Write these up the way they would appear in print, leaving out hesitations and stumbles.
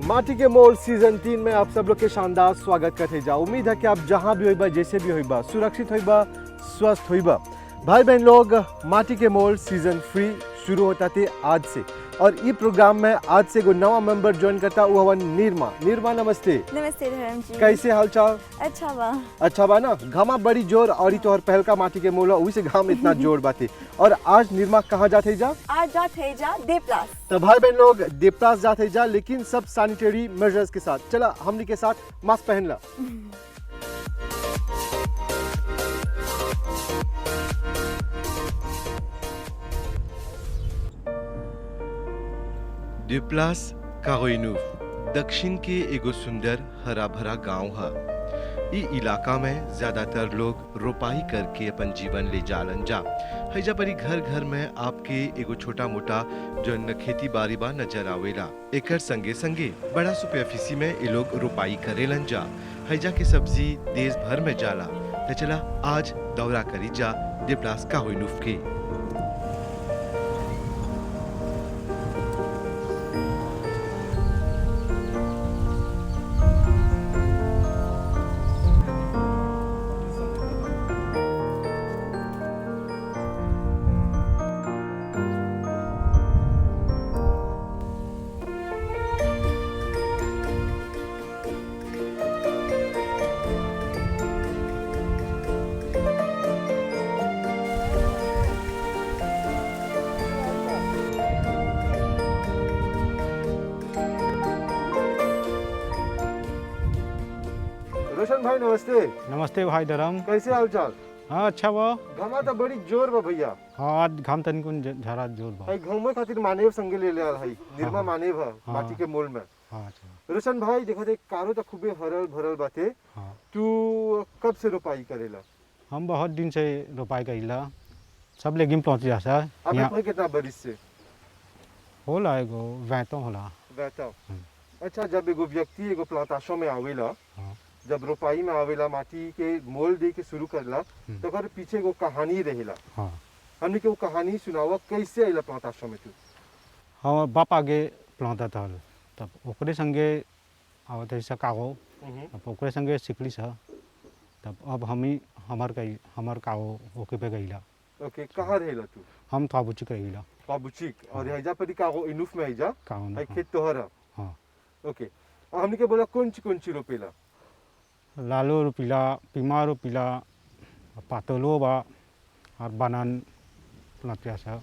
माटी के मोल सीजन 3 में आप सब लोग के शानदार स्वागत करते जा। उम्मीद है कि आप जहां भी होइबा, जैसे भी होइबा, सुरक्षित होइबा, स्वस्थ होइबा। भाई बहन लोग, माटी के मोल सीजन 3 शुरू होता थे आज से, और ई प्रोग्राम में आज से एगो नवा मेंबर ज्वाइन करता वो हवन निर्मा। निर्मा नमस्ते। नमस्ते धर्म जी। कैसे हाल चाल? अच्छा बा ना। घामा बड़ी जोर और ई तोहर पहल का माटी के मोल वही से घाम इतना जोर बाते। और आज निर्मा कहाँ जाते जा? आज जाते जा देवप्लास। तो भाई बहन लोग देवप्लास जाते जा, लेकिन सब सैनिटरी मेजर्स के साथ। चला हमनी के साथ मास्क पहन ला। देवप्लास कारोइनूफ दक्षिण के एगो सुंदर हरा भरा गांव है। ई इलाका में ज्यादातर लोग रोपाई करके अपन जीवन ले जालन जा। हैजा परी घर घर में आपके एगो छोटा मोटा जन खेती बाड़ी बा नजर आवेला। एकर संगे संगे बड़ा सुपरफिसी में ये लोग रोपाई करेलन जा। हैजा के सब्जी देश भर में जाला। तो चला आज दौरा करी जा देवप्लास कारोइनूफ के। रोशन भाई नमस्ते। नमस्ते भाई धर्म। कैसे हाल चाल? हाँ अच्छा बा। घामा तो बड़ी जोर बा भैया। हाँ आज घाम तनिको झरा जोर बा। भाई घूमे खातिर मानेव संगे ले लिया भाई। निर्मा मानेव है माटी के मोल में। हाँ अच्छा। रोशन भाई देखो देख कारो तो खूबे हरल भरल बाते। हाँ। तू कब से रोपाई करेला? हम बहुत दिन से रोपाई कइला। सब लेकिन पहुंच जा सा। अब भाई कितना बरिस से होला एगो वैतो होला। वैतो। अच्छा, जब एगो व्यक्ति एगो प्लांटाशो में आवेला, जब रोपाई में आवेला माटी के मोल दे के शुरू करला, तो कर पीछे एगो कहानी रहेला। हाँ। हमने के वो कहानी सुनावा कैसे आइला प्लांटाशो में तू? हाँ बाप आगे प्लांटा था तब ओकरे संगे आवत है कागो। तब ओकरे संगे सिकली सा। तब अब हमार कागो ओके पे गईला। ओके, कहाँ रहेला तू? हम थाबुची कइला। काबुचिक और हैजा परी कागो इनुफ में हैजा। कागो है खेत तोहरा। हाँ। ओके, और हमने के बोला कौन ची रोपेला? लालो रोपिला, पीमा रोपिला, पातलो बा और बनान प्लांटिया सा।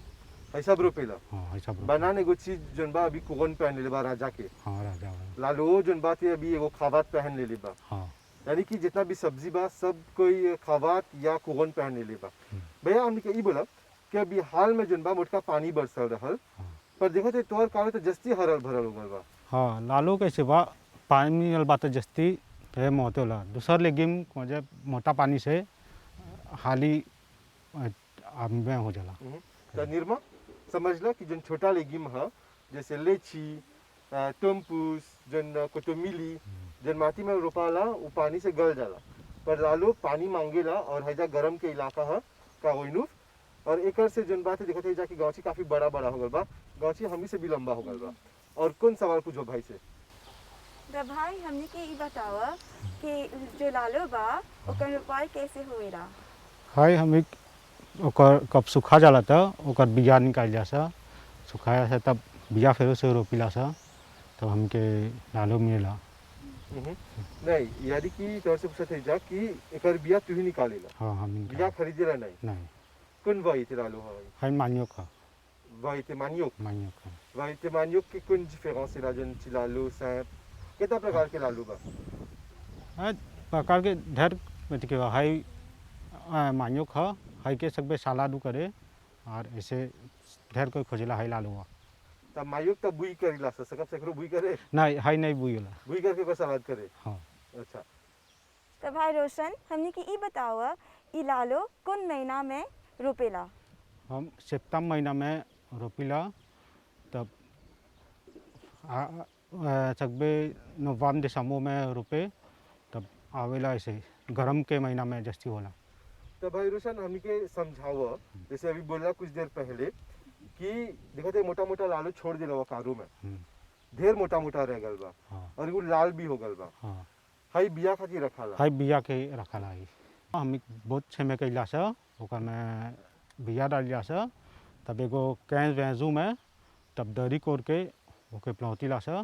है सब रोपेला। हाँ है सब। बनान एगो चीज जोन बा अभी कोगन पहन ले बा राजा के। हाँ राजा। लालो जोन बा ते अभी एगो खावात पहन ले बा। हाँ। यानी कि जितना भी सब्जी बा सब कोई खावात या कोगन पहन ले बा। भैया हमने के ई बोला कि अभी हाल में जोन बा मोटका पानी बरसल रहल। पर देखो ते तोहर कारो तो जस्ती हरल भरल हो गल बा। हाँ लालो कैसे बा पानी वाला बात जस्ती है मोते होला। दूसर लेगिम मुझे मोटा पानी से हाली में हो जाला। तो निर्मा समझ ला कि जोन छोटा लेगिम है जैसे लेची, टम्पूस, जोन कोटोमिली, जोन माटी में रोपाला वो पानी से गल जाला। पर लालो पानी मांगेला और हैजा गरम के इलाका है कारोइनूफ। और एकर से जोन बात है देखो हैजा की गांची काफी बड़ा बड़ा हो गल बा। गांची हमी से भी लंबा हो गल बा। और कौन सवाल पूछो भाई से? तो भाई हमने के ई बतावा कि जो लालो बा ओकर रोपाई कैसे होएला? हाय हम एक ओकर कब सूखा जाला था ओकर बिया निकाल जा सा। सुखाया सा तब बिया फिर से रोपिला सा तब हमके लालो मिलेला। नहीं यानी कि तोर से पूछत है जा कि एकर बिया तू ही निकालेला? हाँ हम बिया खरीदेला नहीं? नहीं। कौन वाई ते लालो है? हाय मानियो का। वाई ते मानियो का। वाई ते मानियो की कौन डिफरेंस है लाजन चिलालो सैप? कितना प्रकार के लालू बा? हाँ प्रकार के ढेर में के हाई मानियो खा हाई के सब सालादू करे और ऐसे ढेर कोई खोजेला हाई लालू हुआ। तब मायुक तब बुई करेला सकब सकरो बुई करे? नहीं हाई नहीं बुई होला। बुई करके को सलाद करे। हाँ। अच्छा। तो भाई रोशन हमने के ई बतावा ई लालो कौन महीना में रोपेला? हम सितंबर महीना में रोपिला। तब सकबे नवंबर दिसंबर में रोपे तब आवेला ऐसे गर्म के महीना में जस्ती होला। तो भाई रोशन हमके समझाओ, जैसे अभी बोला कुछ देर पहले कि देखो तो मोटा मोटा लालू छोड़ दिला वो कारू में, ढेर मोटा मोटा रह गल बा हाँ और वो लाल भी हो गल बा। हाँ हाई बिया खातिर रखाला। हाई बिया के रखला है हम बहुत छेमे कैला से ओकर में बिया डालिया से तब एगो कैन वैजू में तब दरी कोर के ओके प्लौतीला से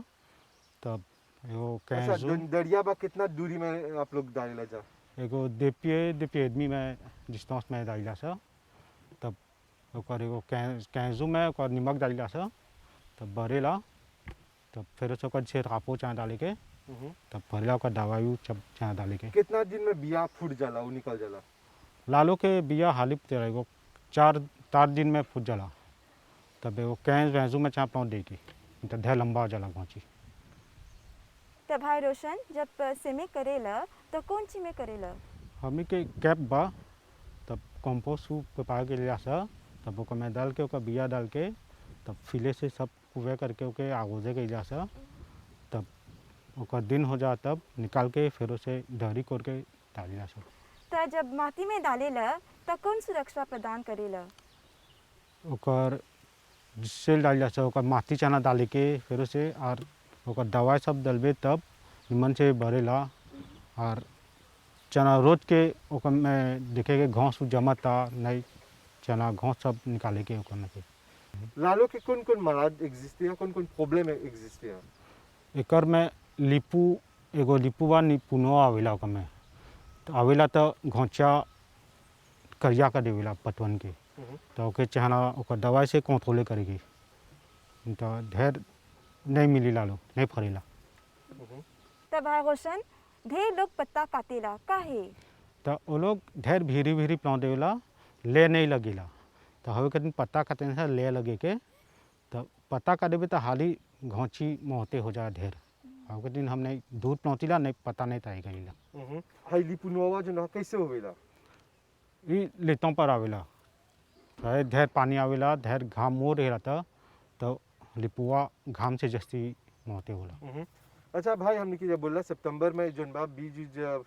तब एगो अच्छा कैजू दरिया बा कितना दूरी में आप लोग डालेला जा? एगो देपिए आदमी में डिस्टेंस में डालिला से तब ओकर एगो कैजू में ओकर नमक डालिला से तब भरेला तब फिर से ओकर छेद कापो चाह डाले के तब भरेला ओकर दवाई सब चाह डाले के कितना दिन में बिया फूट जाला वो निकल जाला? लालो के बिया हालिप तेरा एगो 4 दिन में फूट जाला तब एगो कैन वैजू में चाह पहुँच देगी तो ढेर लंबा हो जाला घोंची। तो भाई रोशन जब सेमे करेला तो कौन ची में करेला? हमी के कैप बा तब कंपोस्ट पा के लिया सा तब ओकर में डाल के ओकर बिया डाल के तब फिले से सब कुवे करके ओके आगोजे के लिया सा तब ओकर दिन हो जा तब निकाल के फिर उसे दहरी कोर के डालिया सा। तो जब माटी में डालेला तो कौन सुरक्षा प्रदान करेला? ओकर जिससे डालिया सा ओकर माटी चना डाले के फिर उसे और ओकर दवाई सब डलबे तब निमन से भरेला और चना रोज के ओकर में देखे के घास जमता नहीं चना घास सब निकाले के ओकर में के लालो के कौन कौन मराद एग्जिस्ट है, कौन कौन प्रॉब्लम एग्जिस्ट है? एकर में लिपू एगो लिपू बा निपुनो आवेला ओकर में तो आवेला तो घोंचा करिया कर देवेला पतवन के तो ओके चाहना ओकर दवाई से कंट्रोल करेगी तो ढेर नहीं मिली लालो नहीं फरेला। तो भाई रोशन ढेर लोग पत्ता काटेला काहे? तो वो लोग ढेर भीरी भीरी प्लाव देवेला ले नहीं लगेला तो हवे के दिन पत्ता काटे से ले लगे के तो पत्ता काटेबे तो हाली घोंची मोहते हो जाए ढेर हवे के दिन हम नहीं दूध प्लौतीला नहीं पता नहीं ताई गईला। हाई लिपुनोवा जो ना कैसे होवेला? ये लेतों पर आवेला चाहे ढेर पानी आवेला ढेर घाम मोर रहेला तो लिपुआ घाम से जस्ती मोहते होला। अच्छा भाई हमने की जब बोला सितंबर में जोन बा बीज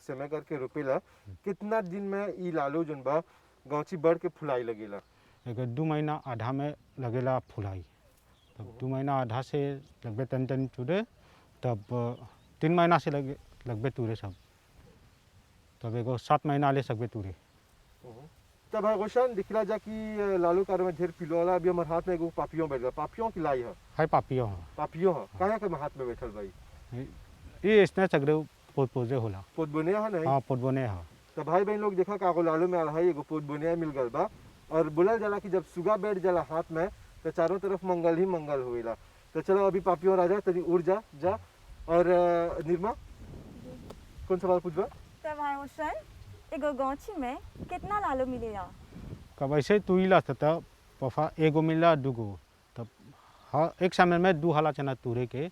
समय करके रोपेला कितना दिन में ई लालो जोन बा गौची बढ़ के फुलाई लगेला? एक 2 महीना आधा में लगेला फुलाई तब 2 महीना आधा से लगभग तन तन चूड़े तब 3 महीना से लगभग तूरे सब तब एगो 7 महीना ले सकबे तूरे। तब भाई रोशन दिखला जा कि लालो कार में ढेर पिलो वाला अभी हमारे हाथ में एगो पापियों बैठ गया पापियों की लाई है हाय पापियो पापियों है कहाँ के हाथ में बैठल भाई? ये इसने सगरे पोजे होला पोत बुनिया है नहीं? हाँ पोटबोने हा तो भाई बहन लोग देखा कागो लालो में आ रहा है एगो पोत बुनिया मिल गल बा और बोला जाला कि जब सुगा बैठ जाला हाथ में तो चारों तरफ मंगल ही मंगल होएला। तो चलो अभी पापियों राजा तनी उड़ जा और निर्मा कौन सवाल पूछबा? तो भाई रोशन एगो गौची में कितना लालो मिलेला? कब ऐसे तू ही लाता था पफा एगो मिला दूगो तब हाँ एक समय में 2 हाला चना तूरे के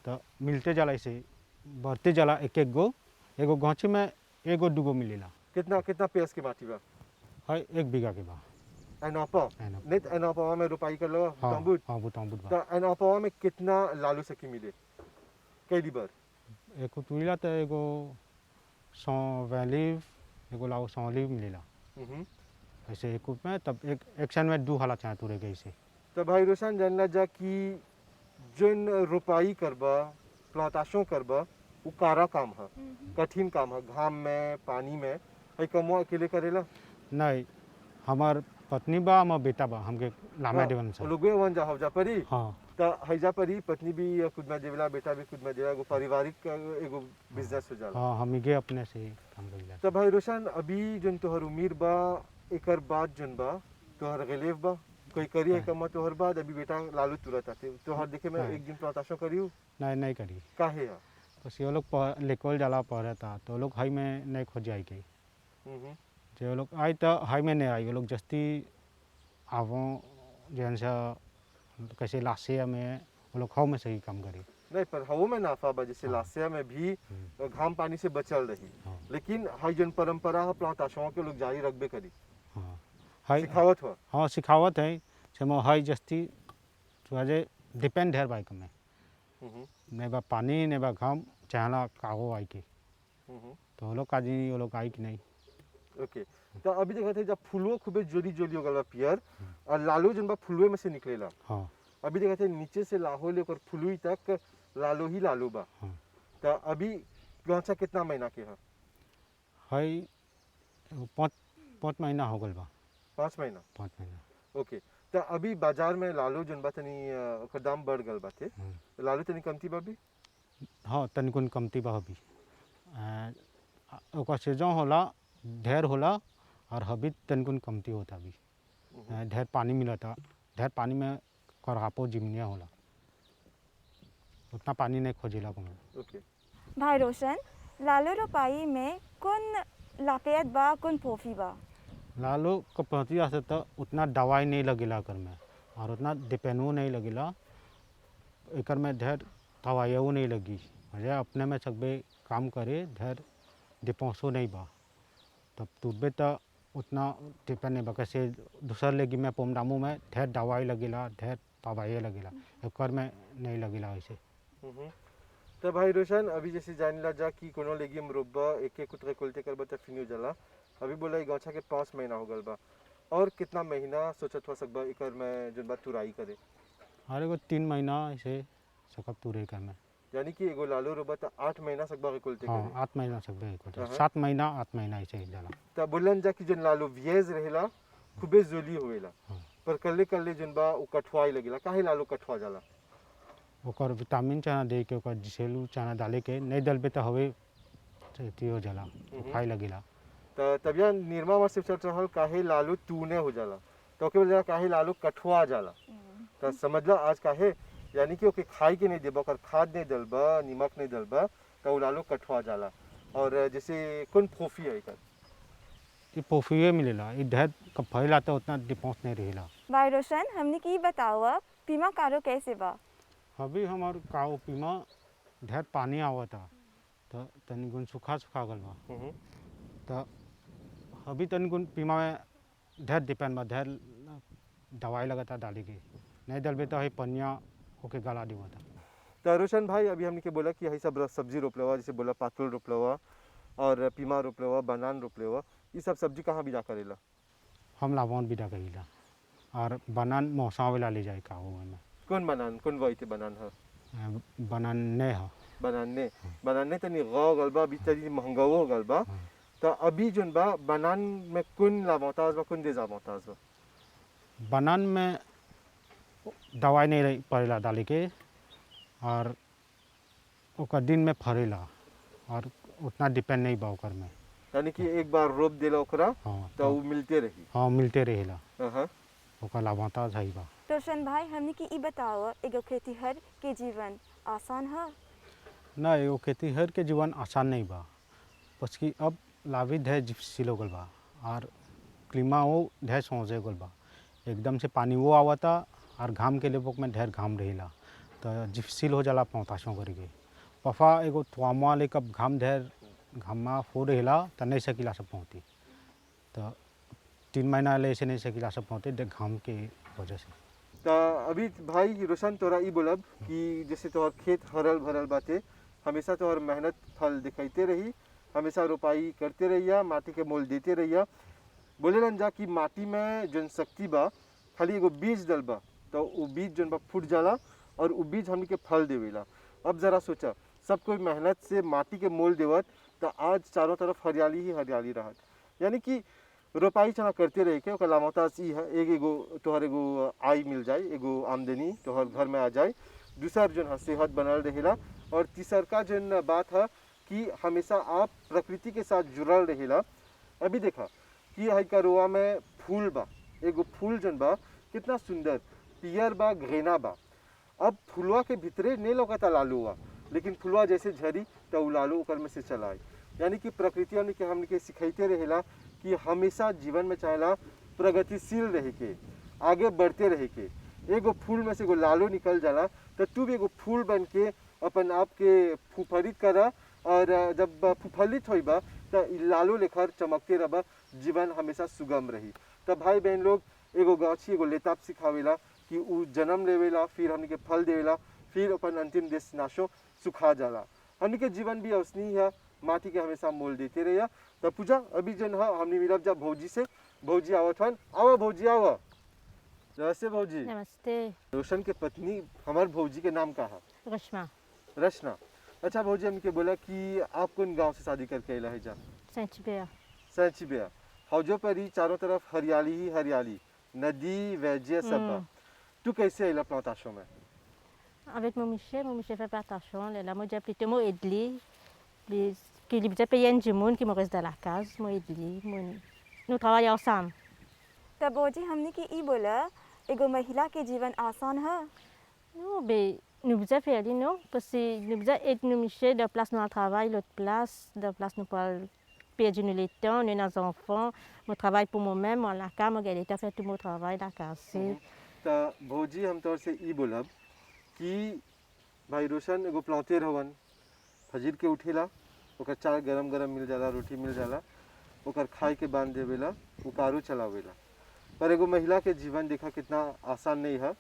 तो मिलते जाला ऐसे बढ़ते जाला एक एक गो एगो गौची में एगो दूगो मिलेला। कितना कितना पेस के माटी बा? है 1 बीघा के बा एनापा एनापा। नहीं एनापा में रोपाई कर लो हाँ तंबूत हाँ वो तांबूत बा तो एनापा में कितना लालो सकी मिले कई बार? एको तुईला तो एगो 100 वैलिव एगो लाओ 100 लीव मिलेला ऐसे एक में तब एक सन में 2 हाला चाहे तूरे गई से। तो भाई रोशन जानना जा कि जोन रोपाई करबा प्लांटेशन करबा वो कारा काम है कठिन काम है घाम में पानी में है कमवा अकेले करेला? नहीं हमार पत्नी बा हमार बेटा बा हमके लामा देवन वो से लोग वन जा हवजा परी हाँ तो हैजा परी पत्नी भी खुद में देवला बेटा भी खुद में देवला एगो पारिवारिक एगो बिजनेस हो जाला। हाँ हम गे अपने से काम करेला। तो भाई रोशन अभी जोन तोहर उम्र बा एकर बाद जोन बा तोहर गलेव बा कोई करी है कमा तोहर बाद अभी बेटा लालू तुरंत आते तोहर देखे में एक दिन प्लांटेशन करियो नहीं करी काहे है? बस ये लोग लेकोल जाला पढ़े था तो लोग हाई में नहीं खोज आई के जो लोग आई तो हाई में नहीं आई वो लोग जस्ती आवो जैन से कैसे लाशिया में वो लोग हाउ में सही काम करी नहीं पर हवो में नाफा बा जैसे लाशिया में भी घाम पानी से बचल रही लेकिन हाई जोन परंपरा है प्लांटेशन के लोग जारी रखबे करी हाँ हाई सिखावत हो हाँ सिखावत है छमो हाई जस्ती तो अजे डिपेंड है बाइक में नहीं बा पानी नहीं बा घाम चाहना कागो आई के तो वो लोग का जी वो लोग आई कि नहीं। ओके तो अभी देखा थे जब फुलवो खूबे जोली जोली हो गल बा पियर और लालू जन बा फुलवे में से निकलेला हाँ अभी देखा थे नीचे से लाहो लेकर फुलुई तक लालो ही लालो बा। हाँ। तो अभी गौचा कितना महीना के है? है 5 महीना हो गल बा। 5 महीना। 5 महीना। ओके। तो अभी बाजार में लालो जन बा तनी ओकर दाम बढ़ गल बाते, लालो तनी कमती बा भी? हाँ तनिकुन कमती बा अभी। ओकर सीजन होला ढेर होला और अभी तनिकुन कमती होता अभी। ढेर पानी मिलता, ढेर पानी में करापो जिमनिया होला, उतना पानी नहीं खोजेला कोनो। ओके। भाई रोशन, लालो रोपाई में कौन लाकयत बा कौन फोफी बा? लालो कपतिया से तो उतना दवाई नहीं लगेला कर में और उतना डिपेंडो नहीं लगेला एकर में ढेर दवाइयों नहीं लगी मुझे अपने में सकबे काम करे ढेर डिपोसो नहीं बा तब तुबे तो उतना डिपेंड नहीं बा। कैसे दूसर लेगी में पोमडामू में ढेर दवाई लगेला ढेर दवाई लगेला एकर में नहीं लगेला ऐसे। तो भाई रोशन अभी जैसे जानिला जा कि कोनो लेगियम रोबा एक एक कुतरे कोलते करबा त फिनियो जाला, अभी बोला ई गौछा के 5 महीना हो गल बा और कितना महीना सोचत हो सकबा एकर में जन बा तुराई करे? अरे को 3 महीना ऐसे सकब तुरे कर में, यानी कि एगो लालो रोबा त 8 महीना सकबा के कोलते हाँ करे। 8 महीना सकबे को हाँ। 7 महीना 8 महीना ऐसे ही जाला। त बोलन जा कि जन लालो वियज रहेला खूबे जोली होवेला, हाँ। पर कल्ले कल्ले जन बा उ कठवाई लगेला, काहे लालो कठवा जाला? ओकर विटामिन चाना दे के ओकर जिसेलू चाना डाले के नहीं डलबे तो हवे अथी हो जाला खाई लगेला। त तबिया निर्मा में सिर्फ चल रहल काहे लालो तूने हो जाला, तो के बोला काहे लालो कठवा जाला। त समझला आज काहे, यानी कि ओके खाई के नहीं देबा, ओकर खाद नहीं डलबा, नमक नहीं डलबा तो उ लालो कठवा जाला। और जैसे कौन फोफी है एकर? ये पोफिए मिलेला, ये ढेर कब फैला तो उतना डिपोस नहीं रहेला। भाई रोशन, हमने की बतावा पीमा कारो कैसे बा? अभी हमार काऊ पीमा ढेर पानी आवता तो तनिकुन सूखा सूखा गल बा तो अभी तनिकुन पीमा में ढेर डिपेंड बा, ढेर दवाई लगता डाली के नहीं डलबे तो है पनिया होके गला देवता। तो रोशन भाई अभी हमने के बोला कि यही सब सब्जी रोपलेवा, जैसे बोला पातुल रोपलेवा और पीमा रोपलेवा, बनान रोपलेवा, ये सब सब्जी कहाँ बिजा करेला? हम लाभवन बिदा करीला और बनान मौसा वाला ले जाए काऊ में। कौन बनान, कौन वही थे बनान है? बनान नहीं है। बनाने तनी गौ गलबा अभी तनी महंगाओ गलबा। तो अभी जोन बा बनान में कौन लामोताज बा, कौन देजामोताज बा? बनान में दवाई नहीं रही पड़ेला डाले के और ओकर दिन में फरेला और उतना डिपेंड नहीं बा ओकर में। यानी कि एक बार रोप देला ओकरा हाँ तो वो मिलते रही। हाँ मिलते रहेला हाँ। ओकर लाभता सही बा। रोशन भाई, हमने की ई बतावा एगो खेतीहर के जीवन आसान है? ना एगो खेतीहर के जीवन आसान नहीं बा, बस कि अब लाभी ढेर जिप्सी हो गल बा और क्लीमा वो ढेर सोचे गल बा, एकदम से पानी वो आवता और घाम के लिए में ढेर घाम रहेला तो जिप्सिल हो जाला पौताशों करके पफा एगो थुआमा ले कब घाम ढेर घामा हो रहेला तो नहीं सकीला सब पहुँची तो 3 महीना ले ऐसे नहीं सकीला सब पहुँचे घाम के वजह से। तो अभी भाई रोशन तोरा ई बोलब कि जैसे तोहर खेत हरल भरल बाते, हमेशा तोहर मेहनत फल दिखाते रही, हमेशा रोपाई करते रहिया, माटी के मोल देते रहिया। बोले जा कि माटी में जन शक्ति बा, खाली एगो बीज डलबा तो वो बीज जन बा फूट जाला और वो बीज हमनी के फल देवेला। अब जरा सोचा, सब कोई मेहनत से माटी के मोल देवत तो आज चारों तरफ हरियाली ही हरियाली रहत। यानी कि रोपाई चना करते रहे के ओकर लामोताज ई है, एगो तोहर एगो आय मिल जाए, एगो आमदनी तोहर घर में आ जाए, दूसर जन है सेहत बनल रहेला और तीसर का जन बात है कि हमेशा आप प्रकृति के साथ जुड़ल रहेला। अभी देखा कि हई करुआ में फूल बा, एगो फूल जन बा कितना सुंदर पियर बा, घरेना बा। अब फुलवा के भीतरे नहीं लौकता लालूआ, लेकिन फुलवा जैसे झरी तो लालू ओकर में से चलाए। यानी कि प्रकृति हमने के सिखाते रहेला कि हमेशा जीवन में चाहेला प्रगतिशील रहे के, आगे बढ़ते रहे के। एगो फूल में से एगो लालो निकल जाला तो तू भी एगो फूल बन के अपन आप के फुफरित करा और जब फुफलित होइबा तो लालो लेखर चमकते रहा, जीवन हमेशा सुगम रही। तब भाई बहन लोग एगो गाछी एगो लेताप सिखावेला कि उ जन्म लेवेला, फिर हमने के फल देवेला, फिर अपन अंतिम डेस्टिनेशन सुखा जाला। हमने के जीवन भी औसनी है, माटी के हमेशा मोल देते रहिया। तब पूजा अभी जन है हमने मिलब जा भौजी से, भौजी आवत हन, आवा भौजी आवा। नमस्ते भौजी। नमस्ते। रोशन के पत्नी हमार भौजी के नाम का है? रश्मा। रचना। अच्छा भौजी, हमके बोला कि आप कौन गांव से शादी करके आइला है जा? Saint-Hubert। सैचिबिया। हौजो पर ही चारों तरफ हरियाली ही हरियाली, नदी वेजे सब बा। तू कैसे आइला प्लांताशों में? Avec mon Michel fait plantation. Là, moi, j'ai plutôt mon Edli. Qui lui faisait payer un jimoun qui me reste dans la case. Mon Edli. Nous travaillons ensemble. तब भौजी हमने की ई बोला एगो महिला के जीवन आसान है? Non, mais nous faisons faire, non? Parce que nous faisons être nous Michel de place nous à travail, l'autre place, de place nous pas perdre le temps, nous nos enfants. Moi, travaille pour moi-même, moi, la case, moi, j'ai fait tout mon travail, la case. त भौजी हम तौर से ई बोलब कि भाई रोशन एगो प्लांटेर हवन, फजीर के उठेला, ओकर चाय गरम गरम मिल जाला, रोटी मिल जाला, ओकर खाए के बांध देवेला, उकारू चलावेला। पर एगो महिला के जीवन देखा कितना आसान नहीं है।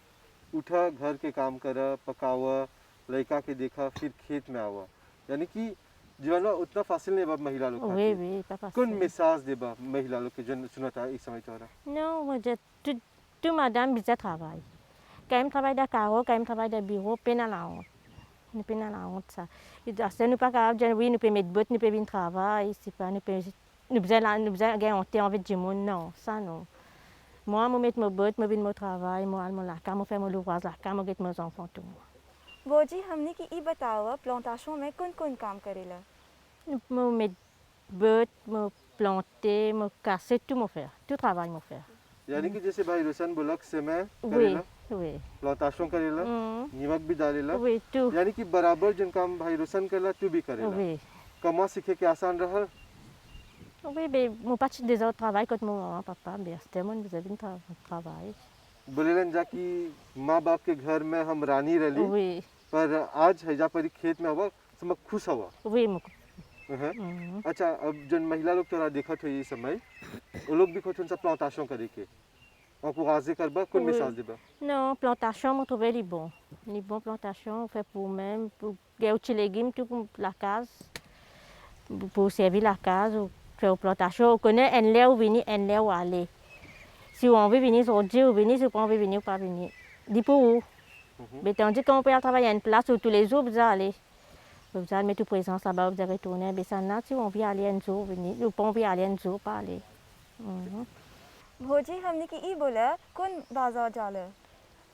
उठा, घर के काम कर, पकावा, लड़का के देखा, फिर खेत में आवा, यानी कि जीवन में उतना फासिल नहीं बा महिला लोग Oui, खातिर। oui, pas कौन facile. मिसाज देबा महिला लोग के जन सुनता इस समय तोरा? Non, moi, tout madame faisait travail. Quand même travail de carreau, quand même travail de bureau, peine à la honte. Nous peine à la honte, ça. C'est nous pas capable de dire, oui, nous pouvons mettre bottes, nous pouvons venir travailler, c'est pas, nous pouvons gagner envie de monde, non, ça non. Moi, je mets mes bottes, je viens mon travail, moi, je la cam, je fais mon ouvrage, la cam, je get mes enfants, tout. भौजी हमने की ई बतावा प्लांताशों में कौन कौन काम करेला? Je mets bottes, je planter, je casser, tout me faire, tout travail me faire. यानी कि जैसे भाई रोशन बोला कि मैं Oui, करेला, oui. प्लांताशों करेला, नीमक भी डालेला, Oui, tout. यानी कि बराबर जिन काम भाई रोशन करेला तू भी करेला। Oui. कमा सीखे के आसान रहा? Oui, mais mon papa des autres travail quand mon maman, papa, bien, c'était moi, nous avions travail. बोलेलन जा कि माँ बाप के घर में हम रानी रली, Oui, पर आज हैजा परी खेत में हवा सब खुश हवा। oui, mon. अच्छा, अब जन महिला लोग तोरा देखत हो ये समय, वो लोग भी कुछ उनसे प्लांताशों करे के, उनको गाजे करबा कौन Oui. मिसाल देबा? Non, plantation, on trouvait les bons. Les bons plantations, on fait pour même, pour gagner des légumes, tout comme la case, pour servir la case, ou faire aux plantations. On connaît un lait ou venir, un lait ou aller. Si on veut venir aujourd'hui, ou venir, si on veut venir ou pas venir. Dis pour où? Mais tandis qu'on peut travailler à une place où tous les jours, vous allez. Vous allez mettre présence là-bas, vous allez retourner. Mais ça, si on veut aller un jour, venir. Ou pas on veut aller un jour, pas aller. भौजी हमने की ई बोला कौन बाजार जाला?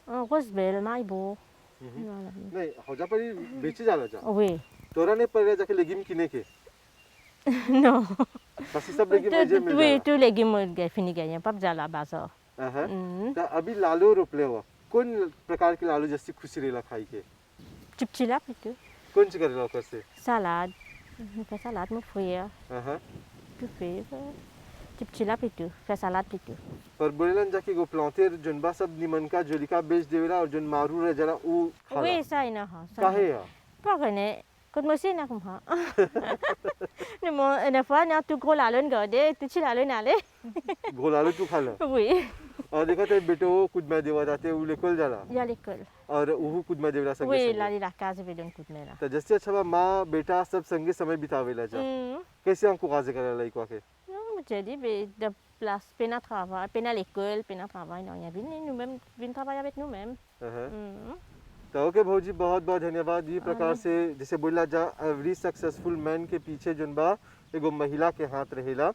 Rosebel, Maïbo. नहीं, हैजा परी बेचे जाला जा। Oui. तोरा ने पर जाके लेगिम किने के, Non. बस ये सब लेगिम मुझे मिल Oui, जाला। tous les légumes finis gagnés, pas besoin de la bazar. तो अभी लालो रोपले हुआ, कौन प्रकार के लालो जैसी खुशी रेला खाई के? Chipchila plutôt. कौन सी करेला ऊपर से? Salade. On fait salade, mon frère. Tout fait. Chipchila plutôt. Fait salade plutôt. पर बोलेलन जा कि गो प्लांटेर जनबा सब निमन का जोलिका बेच देवेला और जन मारू रह जाला ऊ खाला। Oui, ça, il y en a. काहे या? Pas connaît. Quand moi aussi, il y en a comme ça. Une fois, il y a tout gros la lune gardée, tout la lune allait. घोलालो तू खाला। Oui. और देखा ते बेटो कुछ में देवा जाते ऊ लेकोल जाला Il y a l'école. और ऊ कुछ में देवेला संगे Oui, संगे। là, la case, je vais donner un coup de main là. तो जैसे अच्छा बा माँ बेटा सब संगे समय बितावेला जा। कैसे हमको गाजे करेला इको के? Non, je dis, mais de place, peine à travail, peine à l'école, peine à travail, non, il y a bien nous-mêmes, bien travailler avec nous-mêmes. तो ओके भौजी, बहुत बहुत धन्यवाद। ये प्रकार से जैसे बोला जा एवरी सक्सेसफुल मैन के पीछे जन बा एगो महिला के हाथ रहेला,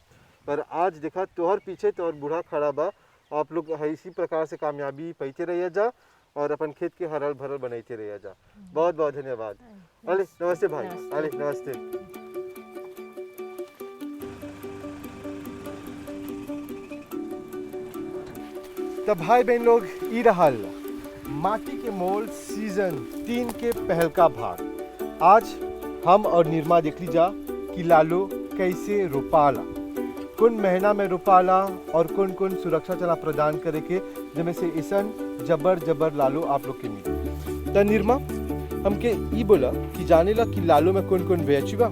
पर आज देखा तोहर पीछे तोहर बूढ़ा खड़ा बा। आप लोग इसी प्रकार से कामयाबी पाते रहिए जा और अपन खेत के हरल भरल बनाते रहिए जा। बहुत बहुत धन्यवाद। अले नमस्ते भाई। अले नमस्ते। तब भाई बहन लोग ई रहल माटी के मोल सीजन 3 के पहल का भाग। आज हम और निर्मा देख लीजा कि लालो कैसे रोपाला, कौन महीना में रोपाला और कौन कौन सुरक्षा चला प्रदान करे के, जिनमें से ऐसन जबर जबर लालो आप लोग के मिली। तो निर्मा हमके ई बोला कि जानेला कि लालो में कौन कौन वेची बा?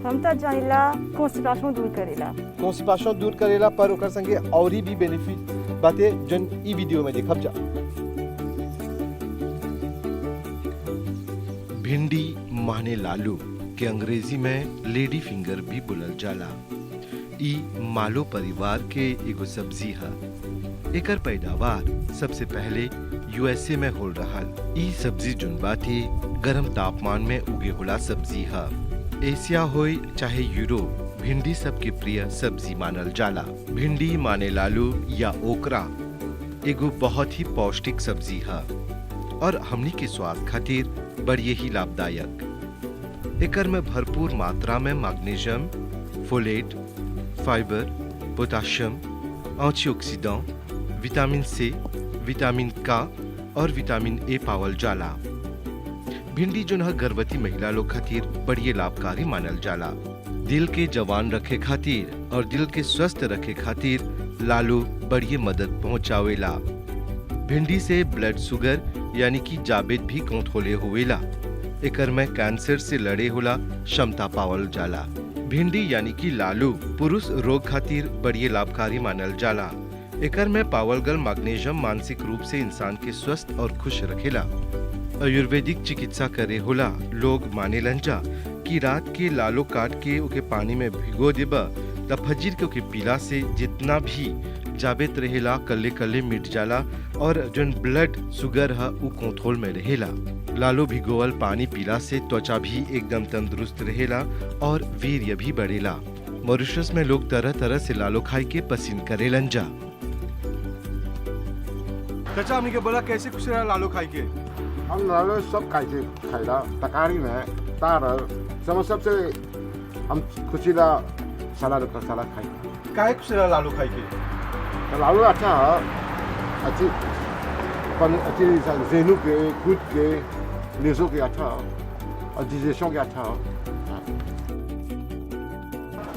हम तो जानिला कॉन्स्टिपेशन दूर करेला। कॉन्स्टिपेशन दूर करेला, पर ओकर संगे और भी बेनिफिट बातें जन ई वीडियो में देखब जा। भिंडी माने लालू के अंग्रेजी में लेडी फिंगर भी बोलल जाला। ई मालो परिवार के एगो सब्जी है। एकर पैदावार सबसे पहले यूएसए में हो रहल। ई सब्जी जोन बाती गर्म तापमान में उगे होला सब्जी है। एशिया होई चाहे यूरोप, भिंडी सबके प्रिय सब्जी मानल जाला। भिंडी माने लालू या ओकरा एगो बहुत ही पौष्टिक सब्जी है और हमनी के स्वास्थ्य खातिर बड़ी ही लाभदायक। एकर में भरपूर मात्रा में magnesium, folate, fibre, potassium, antioxidant, vitamin C, vitamin का और विटामिन ए पावल जाला। भिंडी जो है गर्भवती महिला लोग खातिर बड़ी लाभकारी मानल जाला। दिल के जवान रखे खातिर और दिल के स्वस्थ रखे खातिर लालू बड़ी मदद पहुंचावेला। भिंडी से ब्लड शुगर यानी कि जाबित भी कंट्रोले होवेला। एकर में कैंसर से लड़े होला क्षमता पावल जाला। भिंडी यानी कि लालू पुरुष रोग खातिर बड़ी लाभकारी मानल जाला। एकर में पावल गल मैग्नीशियम मानसिक रूप से इंसान के स्वस्थ और खुश रखेला। आयुर्वेदिक चिकित्सा करे होला लोग मानेलन जा कि रात के लालो काट के ओके पानी में भिगो देबा तब फजीर के ओके पीला से जितना भी जाबित रहेला कल्ले कल्ले मिट जाला और जोन ब्लड शुगर है उ कंट्रोल में रहेला। लालो भिगोवल पानी पीला से त्वचा भी एकदम तंदुरुस्त रहेला और वीर्य भी बढ़ेला। मॉरिशस में लोग तरह तरह से लालो खाई के पसंद करेलन जा। चाचा हमने के बोला कैसे खुश रहा लालो खाई के? हम लालो सब खाइला तरकारी में तार सबसे हम खुशी ला सलाद का सलाद खाई। काहे खुश रहा लालो खाई के? लालू अच्छा है, अच्छी जेनू के कूद के लेजो के अच्छा और डिजेशन के अच्छा।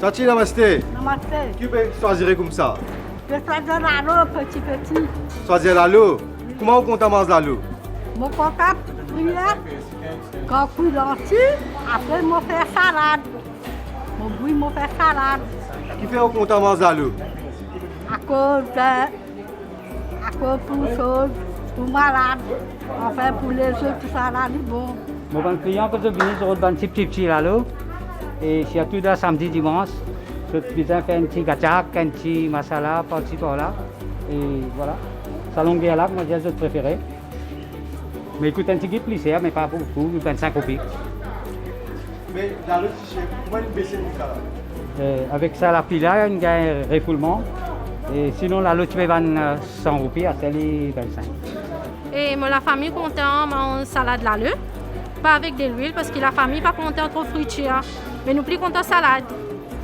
चाची नमस्ते। Namaste. Qui peut choisir comme ça? Je fais de l'alo petit. Choisir l'alo? Comment on compte mange l'alo? Mon contact, prière, quand je suis lentilles, après je fais salade. Mon bruit, je fais salade. Qui fait on compte mange l'alo? À cause pour choses, pour malade. Enfin, pour les autres, salade est bon. Mon bon client, quand je viens sur le petit lalo, et surtout le samedi dimanche, je viens faire un petit gachak, un petit masala, par-ci par-là. Et voilà. Salon Guéalac, moi j'ai préféré. Mais écoute, un petit peu plus cher, mais pas beaucoup, 25 copies. Mais l'alo, comment il baisse le salade? Avec ça, la pila, il y a un refoulement. Et sinon, l'alo, tu peux vendre 100 roupies, à celle 25. Et moi, la famille content mange salade lalu, pas avec de l'huile parce que la famille pas content trop friture. Mais nous plus content salade.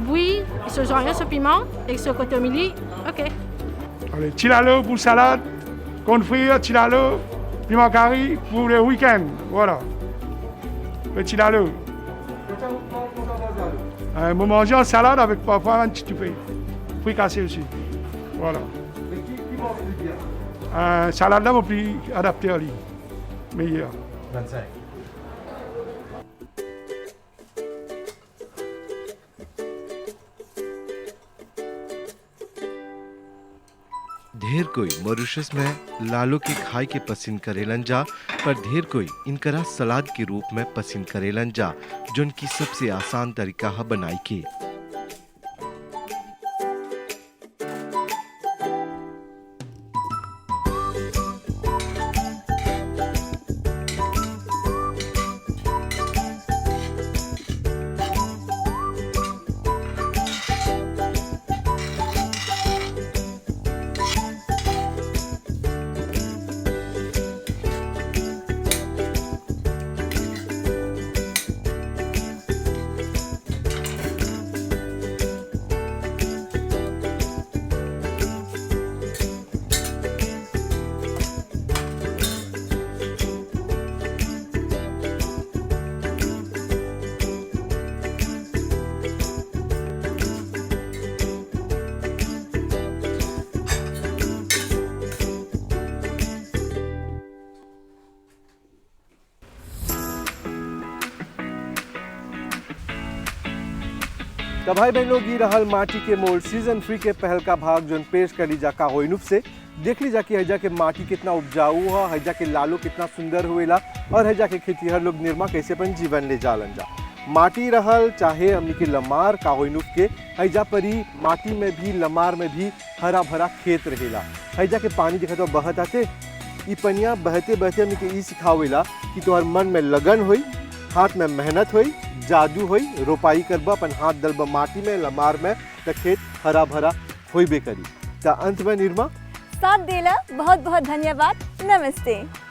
Oui, ce genre ce piment et ce cotomili, ok. Allez, chilalo pour salade, confrire, chilalo, piment curry pour le week-end. Voilà. Le chilalo. Vous mangez en salade avec parfois un petit toupé. Fruits cassés aussi. Voilà. Mais qui mange le bien? Salade là, mon plus adapté à lui. Meilleur. 25. ढेर कोई Mauritius में लालो के खाई के पसंद करेलन जा, पर ढेर कोई इनकरा सलाद के रूप में पसंद करेलन जा, जो इनकी सबसे आसान तरीका है बनाई के। तो भाई बहन लोग ये रहल माटी के मोल सीजन 3 के पहल का भाग जो पेश कर लीजा का होइनुफ से देख लीजा कि हैजा के माटी कितना उपजाऊ है, हैजा के लालो कितना सुंदर हुएला और हैजा के खेतीहर लोग निर्मा कैसे अपन जीवन ले जालन जा। माटी रहल चाहे हमनी के लमार कागोइनुफ के हैजा परी माटी में भी लमार में भी हरा भरा खेत रहेला। हैजा के पानी देखा तो बहत आते, ई पनिया बहते बहते हमनी के ई सिखावेला कि तोहर मन में लगन होई, हाथ में मेहनत होई, जादू होई, रोपाई करबा अपन हाथ दलबा माटी में लमार में त खेत हरा भरा होइबे करी। त अंत में निर्मा साथ देला बहुत बहुत धन्यवाद। नमस्ते।